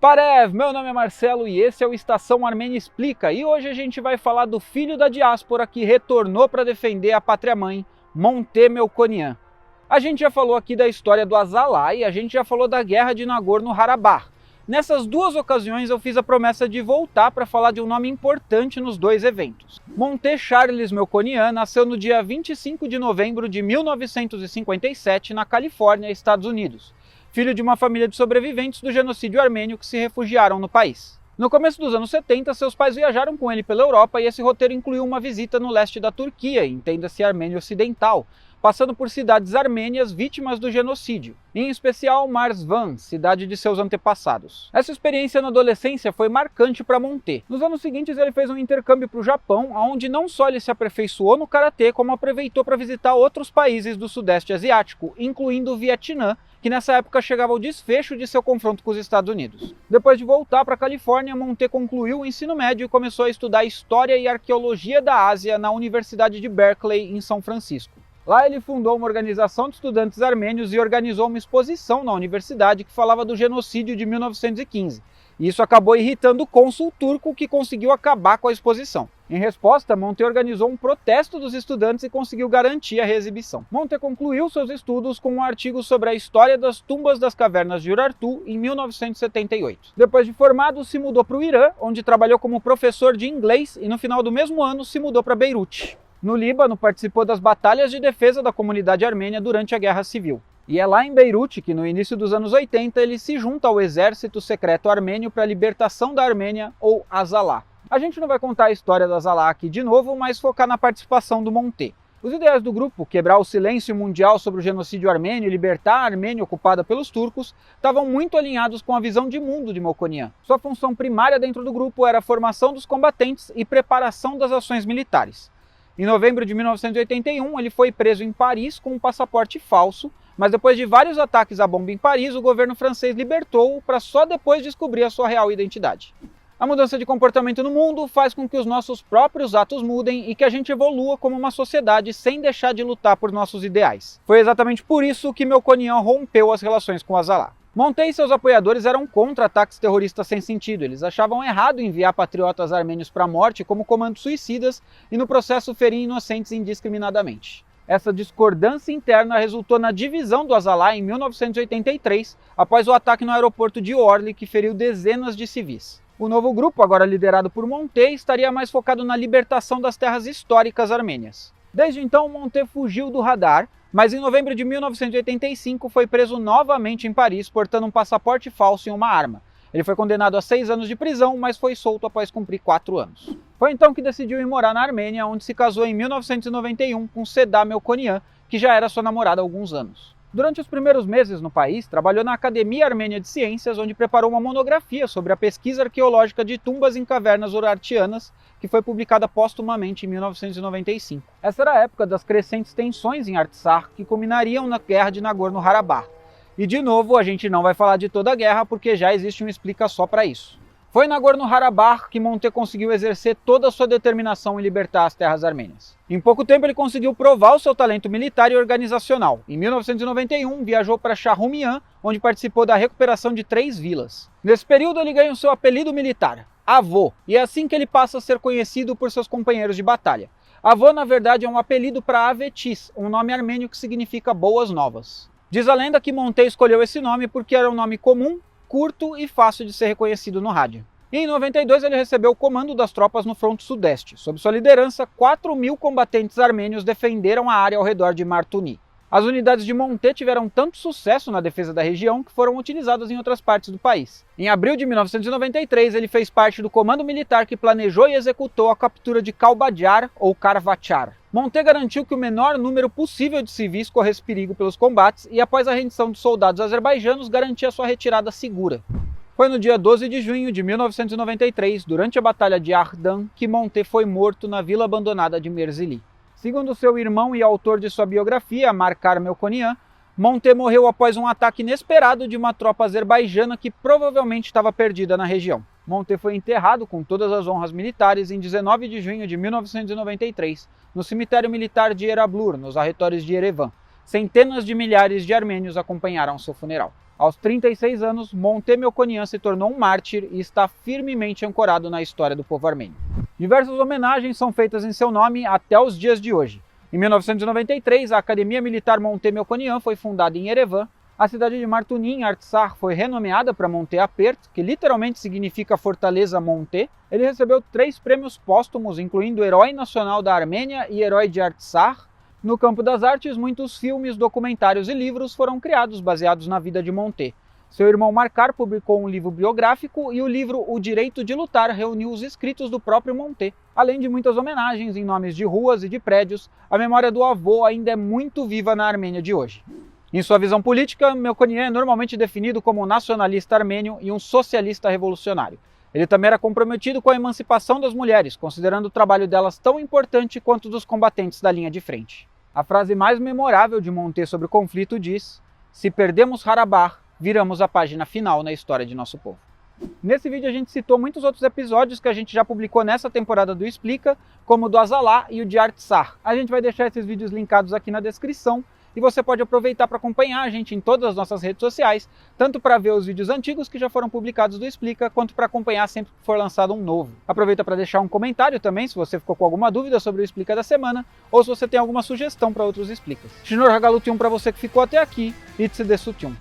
Parev, meu nome é Marcelo e esse é o Estação Armênia Explica, e hoje a gente vai falar do filho da diáspora que retornou para defender a pátria-mãe, Monte Melkonian. A gente já falou aqui da história do Azalai e a gente já falou da guerra de Nagorno-Karabakh. Nessas duas ocasiões eu fiz a promessa de voltar para falar de um nome importante nos dois eventos. Monte Charles Melkonian nasceu no dia 25 de novembro de 1957 na Califórnia, Estados Unidos. Filho de uma família de sobreviventes do genocídio armênio que se refugiaram no país. No começo dos anos 70, seus pais viajaram com ele pela Europa e esse roteiro incluiu uma visita no leste da Turquia, entenda-se Armênia Ocidental, passando por cidades armênias vítimas do genocídio, em especial Marsvan, cidade de seus antepassados. Essa experiência na adolescência foi marcante para Monte. Nos anos seguintes ele fez um intercâmbio para o Japão, onde não só ele se aperfeiçoou no karatê, como aproveitou para visitar outros países do sudeste asiático, incluindo o Vietnã, que nessa época chegava ao desfecho de seu confronto com os Estados Unidos. Depois de voltar para a Califórnia, Monte concluiu o ensino médio e começou a estudar História e Arqueologia da Ásia na Universidade de Berkeley, em São Francisco. Lá ele fundou uma organização de estudantes armênios e organizou uma exposição na universidade que falava do genocídio de 1915. E isso acabou irritando o cônsul turco, que conseguiu acabar com a exposição. Em resposta, Monte organizou um protesto dos estudantes e conseguiu garantir a reexibição. Monte concluiu seus estudos com um artigo sobre a história das tumbas das cavernas de Urartu em 1978. Depois de formado, se mudou para o Irã, onde trabalhou como professor de inglês e no final do mesmo ano se mudou para Beirute. No Líbano, participou das batalhas de defesa da comunidade armênia durante a Guerra Civil. E é lá em Beirute que, no início dos anos 80, ele se junta ao exército secreto armênio para a libertação da Armênia, ou Azalá. A gente não vai contar a história da Azalá aqui de novo, mas focar na participação do Monte. Os ideais do grupo, quebrar o silêncio mundial sobre o genocídio armênio e libertar a Armênia ocupada pelos turcos, estavam muito alinhados com a visão de mundo de Melkonian. Sua função primária dentro do grupo era a formação dos combatentes e preparação das ações militares. Em novembro de 1981, ele foi preso em Paris com um passaporte falso, mas depois de vários ataques à bomba em Paris, o governo francês libertou-o para só depois descobrir a sua real identidade. A mudança de comportamento no mundo faz com que os nossos próprios atos mudem e que a gente evolua como uma sociedade sem deixar de lutar por nossos ideais. Foi exatamente por isso que Melkonian rompeu as relações com Azalá. Monte e seus apoiadores eram contra ataques terroristas sem sentido. Eles achavam errado enviar patriotas armênios para a morte como comandos suicidas e no processo ferir inocentes indiscriminadamente. Essa discordância interna resultou na divisão do Azalá em 1983, após o ataque no aeroporto de Orly, que feriu dezenas de civis. O novo grupo, agora liderado por Monte, estaria mais focado na libertação das terras históricas armênias. Desde então, Monte fugiu do radar, mas em novembro de 1985 foi preso novamente em Paris, portando um passaporte falso e uma arma. Ele foi condenado a 6 anos de prisão, mas foi solto após cumprir 4 anos. Foi então que decidiu ir morar na Armênia, onde se casou em 1991 com Seda Melkonian, que já era sua namorada há alguns anos. Durante os primeiros meses no país, trabalhou na Academia Armênia de Ciências, onde preparou uma monografia sobre a pesquisa arqueológica de tumbas em cavernas urartianas, que foi publicada póstumamente em 1995. Essa era a época das crescentes tensões em Artsakh, que culminariam na guerra de Nagorno-Karabakh. E de novo, a gente não vai falar de toda a guerra, porque já existe um explica só para isso. Foi em Nagorno-Karabakh que Monte conseguiu exercer toda a sua determinação em libertar as terras armênias. Em pouco tempo ele conseguiu provar o seu talento militar e organizacional. Em 1991 viajou para Shahrumian, onde participou da recuperação de 3 vilas. Nesse período ele ganhou seu apelido militar, Avô, e é assim que ele passa a ser conhecido por seus companheiros de batalha. Avô, na verdade, é um apelido para Avetis, um nome armênio que significa boas novas. Diz a lenda que Monte escolheu esse nome porque era um nome comum, curto e fácil de ser reconhecido no rádio. E em 92 ele recebeu o comando das tropas no fronte sudeste. Sob sua liderança, 4.000 combatentes armênios defenderam a área ao redor de Martuni. As unidades de Monte tiveram tanto sucesso na defesa da região que foram utilizadas em outras partes do país. Em abril de 1993, ele fez parte do comando militar que planejou e executou a captura de Kalbadjar ou Karvachar. Monte garantiu que o menor número possível de civis corresse perigo pelos combates e, após a rendição dos soldados azerbaijanos, garantia sua retirada segura. Foi no dia 12 de junho de 1993, durante a Batalha de Ardan, que Monte foi morto na vila abandonada de Merzili. Segundo seu irmão e autor de sua biografia, Markar Melkonian, Monte morreu após um ataque inesperado de uma tropa azerbaijana que provavelmente estava perdida na região. Monte foi enterrado com todas as honras militares em 19 de junho de 1993, no cemitério militar de Erablur, nos arredores de Erevan. Centenas de milhares de armênios acompanharam seu funeral. Aos 36 anos, Monté Melkonian se tornou um mártir e está firmemente ancorado na história do povo armênio. Diversas homenagens são feitas em seu nome até os dias de hoje. Em 1993, a Academia Militar Monté Melkonian foi fundada em Erevan. A cidade de Martunim, em Artsakh, foi renomeada para Monté Apert, que literalmente significa Fortaleza Monté. Ele recebeu 3 prêmios póstumos, incluindo Herói Nacional da Armênia e Herói de Artsakh. No campo das artes, muitos filmes, documentários e livros foram criados baseados na vida de Monté. Seu irmão Markar publicou um livro biográfico e o livro O Direito de Lutar reuniu os escritos do próprio Monté. Além de muitas homenagens em nomes de ruas e de prédios, a memória do avô ainda é muito viva na Armênia de hoje. Em sua visão política, Melkonian é normalmente definido como um nacionalista armênio e um socialista revolucionário. Ele também era comprometido com a emancipação das mulheres, considerando o trabalho delas tão importante quanto dos combatentes da linha de frente. A frase mais memorável de Monté sobre o conflito diz: "Se perdemos Harabach, viramos a página final na história de nosso povo." Nesse vídeo a gente citou muitos outros episódios que a gente já publicou nessa temporada do Explica, como o do Azalá e o de Artsakh. A gente vai deixar esses vídeos linkados aqui na descrição e você pode aproveitar para acompanhar a gente em todas as nossas redes sociais, tanto para ver os vídeos antigos que já foram publicados do Explica, quanto para acompanhar sempre que for lançado um novo. Aproveita para deixar um comentário também, se você ficou com alguma dúvida sobre o Explica da semana, ou se você tem alguma sugestão para outros Explicas. Shinor Hagalution para você que ficou até aqui, e Tse Desution.